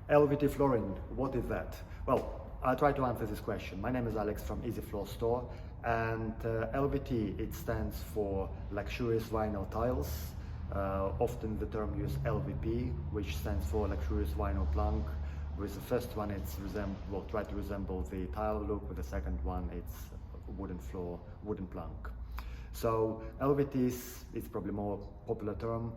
LVT flooring, what is that? Well, I'll try to answer this question. My name is Alex from Easy Floor Store, and LVT, it stands for luxurious vinyl tiles. Often the term used LVP, which stands for luxurious vinyl plank. With the first one, it's try to resemble the tile look. With the second one, it's wooden floor, wooden plank. So LVTs is probably more popular term.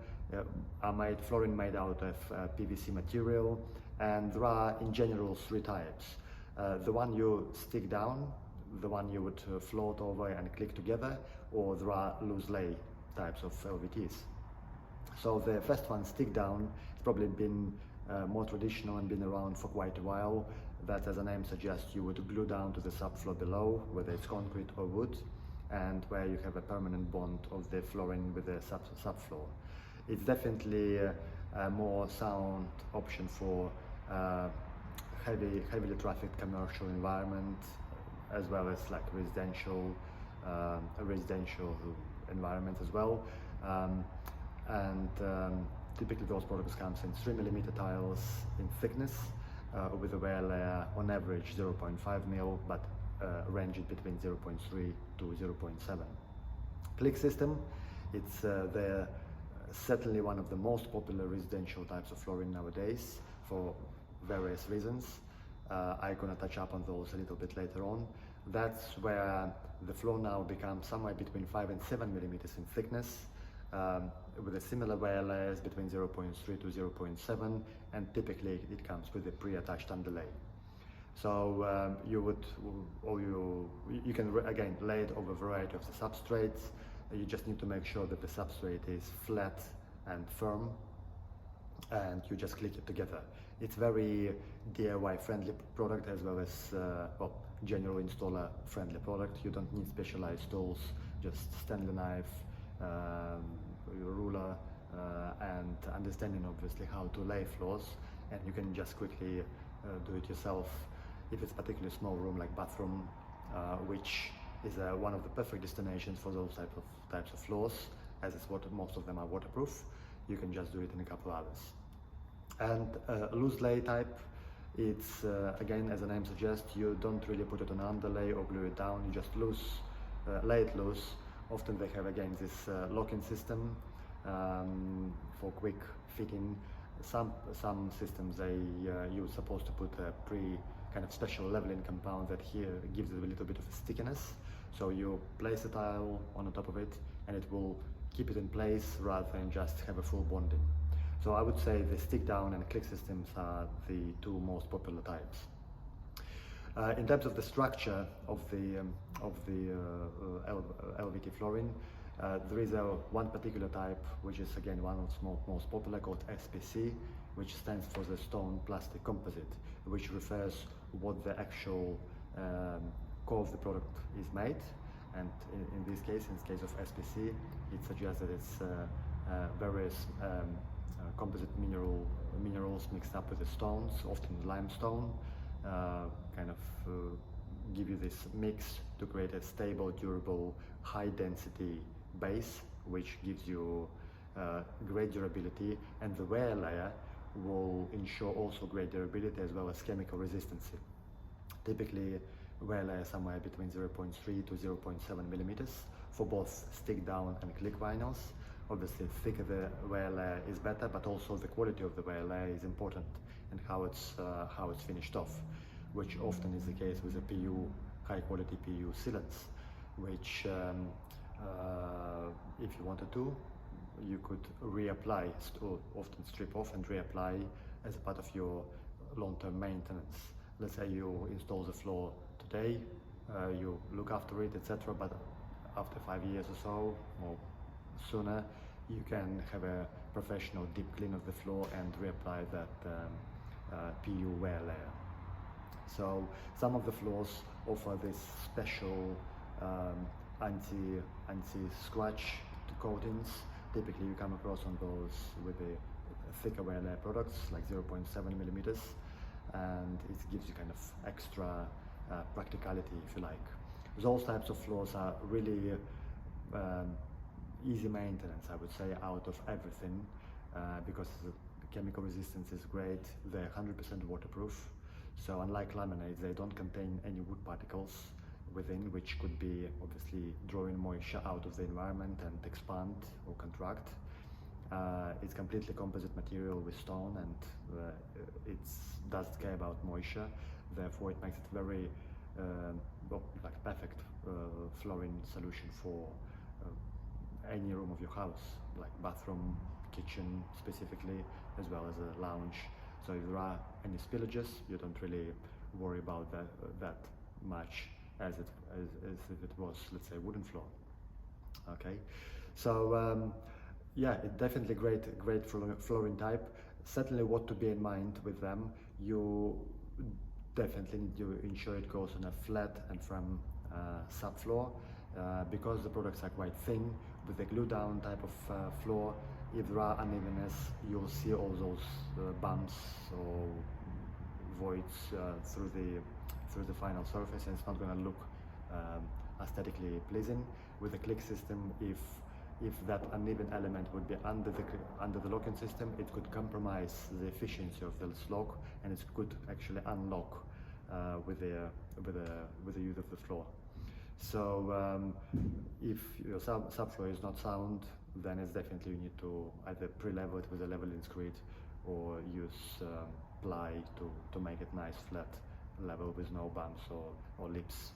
Are flooring made out of PVC material, and there are in general three types. The one you stick down, the one you would float over and click together, or there are loose lay types of LVTs. So the first one, stick down, it's probably been more traditional and been around for quite a while. That, as the name suggests, you would glue down to the subfloor below, whether it's concrete or wood, and where you have a permanent bond of the flooring with the subfloor. It's definitely a more sound option for heavily trafficked commercial environment, as well as like residential environments as well. Typically those products comes in 3mm tiles in thickness, with a wear layer on average 0.5 mm, but ranging between 0.3 to 0.7. Click system, it's certainly one of the most popular residential types of flooring nowadays for various reasons. I'm gonna touch up on those a little bit later on. That's where the floor now becomes somewhere between 5 and 7mm in thickness, with a similar wear layers between 0.3 to 0.7, and typically it comes with a pre-attached underlay. So you can again lay it over a variety of the substrates. You just need to make sure that the substrate is flat and firm, and you just click it together. It's very DIY friendly product, as well as general installer friendly product. You don't need specialized tools, just Stanley knife, your ruler, and understanding obviously how to lay floors, and you can just quickly do it yourself if it's particularly small room like bathroom, which is one of the perfect destinations for those types of floors, as most of them are waterproof. You can just do it in a couple hours. And loose lay type, it's again, as the name suggests, you don't really put it on underlay or glue it down, you just lay it loose. Often they have again this lock-in system for quick fitting. Some systems you're supposed to put a kind of special leveling compound that here gives it a little bit of a stickiness. So you place a tile on the top of it, and it will keep it in place rather than just have a full bonding. So I would say the stick down and click systems are the two most popular types. In terms of the structure of the LVT flooring, there is one particular type, which is again one of the most popular, called SPC, which stands for the stone plastic composite, which refers what the actual core of the product is made. And in this case of SPC, it suggests that it's various composite minerals mixed up with the stones, often limestone, kind of give you this mix to create a stable, durable, high density base, which gives you great durability, and the wear layer will ensure also great durability as well as chemical resistance. Typically wear layer somewhere between 0.3 to 0.7 millimeters for both stick down and click vinyls. Obviously thicker the wear layer is better, but also the quality of the wear layer is important, and how it's finished off, which often is the case with the PU, high quality PU sealants, which if you wanted to, you could reapply, often strip off and reapply as a part of your long-term maintenance. Let's say you install the floor today, you look after it, etc., but after 5 years or so, or sooner, you can have a professional deep clean of the floor and reapply that PU wear layer. So some of the floors offer this special anti-scratch coatings. Typically you come across on those with the thicker wear layer products, like 0.7 millimeters, and it gives you kind of extra practicality, if you like. Those types of floors are really easy maintenance, I would say, out of everything, because chemical resistance is great. They're 100% waterproof. So unlike laminates, they don't contain any wood particles within, which could be obviously drawing moisture out of the environment and expand or contract. It's completely composite material with stone, and it doesn't care about moisture. Therefore, it makes it very like perfect flooring solution for any room of your house, like bathroom, kitchen specifically, as well as a lounge. So if there are any spillages, you don't really worry about that much as if it was, let's say, wooden floor. Okay, so yeah, it definitely great flooring type. Certainly, what to be in mind with them, you definitely need to ensure it goes on a flat and firm subfloor, because the products are quite thin. With the glue down type of floor, if there are unevenness, you'll see all those bumps or voids through the final surface, and it's not going to look aesthetically pleasing. With the click system, if that uneven element would be under the locking system, it could compromise the efficiency of this lock, and it could actually unlock with the use of the floor. So if your subfloor is not sound, then it's definitely you need to either pre-level it with a leveling screed or use ply to make it nice flat level with no bumps or lips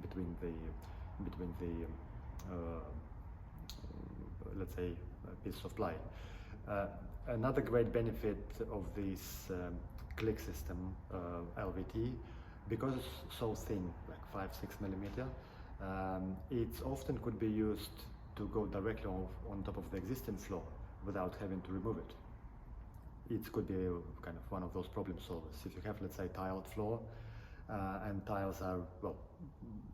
between the let's say piece of ply. Another great benefit of this click system LVT, because it's so thin, like 5-6 millimeter, it often could be used to go directly on top of the existing floor without having to remove it. It could be kind of one of those problem solvers. If you have, let's say, tiled floor, and tiles are, well,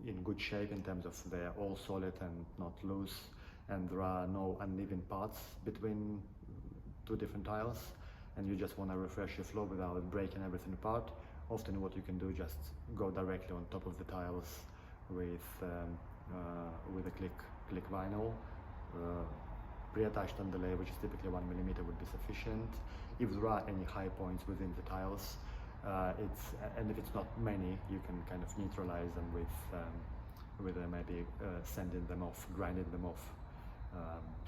in good shape in terms of they're all solid and not loose, and there are no uneven parts between two different tiles, and you just want to refresh your floor without breaking everything apart, often what you can do, just go directly on top of the tiles with a click vinyl, pre-attached underlay, which is typically 1 millimeter, would be sufficient. If there are any high points within the tiles, and if it's not many, you can kind of neutralize them with maybe sanding them off, grinding them off.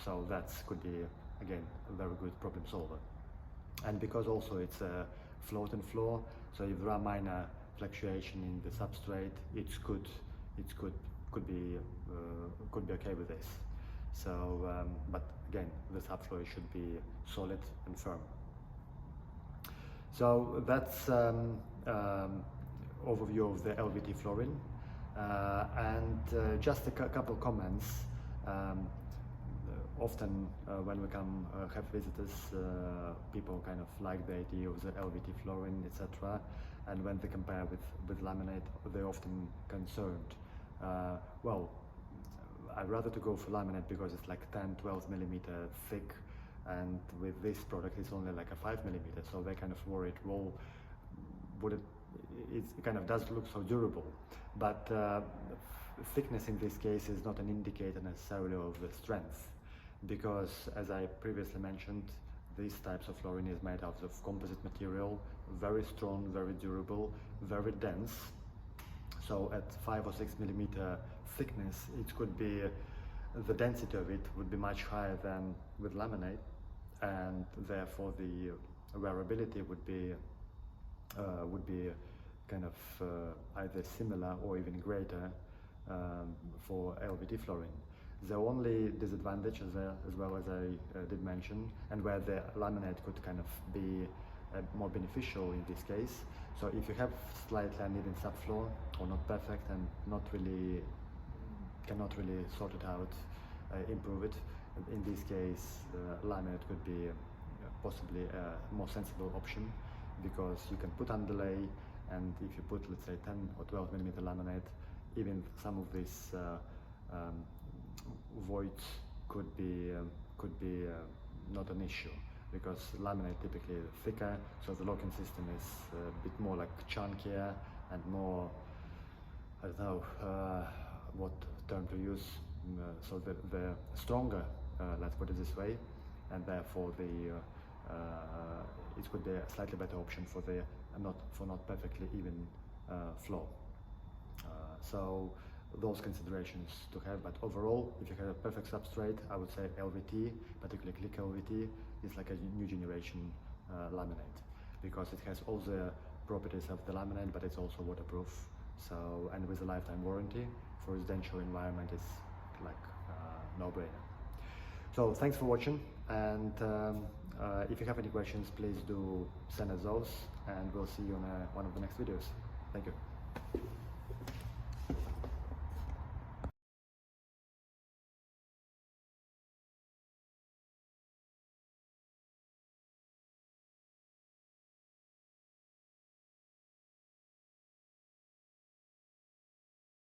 So that could be, again, a very good problem solver. And because also it's a floating floor, so if there are minor fluctuation in the substrate, it could be okay with this. So, but again, the subfloor should be solid and firm. So that's overview of the LVT flooring, and just a couple comments. Often when we come have visitors, people kind of like the idea of the LVT flooring, etc. And when they compare with laminate, they're often concerned. Well, I'd rather to go for laminate because it's like 10-12 millimeter thick, and with this product it's only like a 5 millimeter. So they kind of worried, well, it kind of does look so durable, but thickness in this case is not an indicator necessarily of the strength, because as I previously mentioned, these types of flooring is made out of composite material, very strong, very durable, very dense. So at 5 or 6 millimeter thickness, it could be, the density of it would be much higher than with laminate, and therefore the wearability would be kind of either similar or even greater for LVT flooring. The only disadvantage, as well as I did mention, and where the laminate could kind of be more beneficial in this case. So if you have slightly uneven subfloor or not perfect and cannot really sort it out, improve it, in this case laminate could be possibly a more sensible option, because you can put underlay, and if you put, let's say, 10 or 12 millimeter laminate, even some of these voids could be not an issue, because laminate typically thicker, so the locking system is a bit more like chunkier and more, I don't know what term to use, so the stronger, let's put it this way, and therefore the it could be a slightly better option for the not perfectly even flow. So those considerations to have, but overall, if you have a perfect substrate, I would say LVT, particularly click LVT, is like a new generation laminate, because it has all the properties of the laminate, but it's also waterproof. So, and with a lifetime warranty for residential environment, it's like no-brainer. So thanks for watching, and if you have any questions, please do send us those, and we'll see you on one of the next videos. Thank you.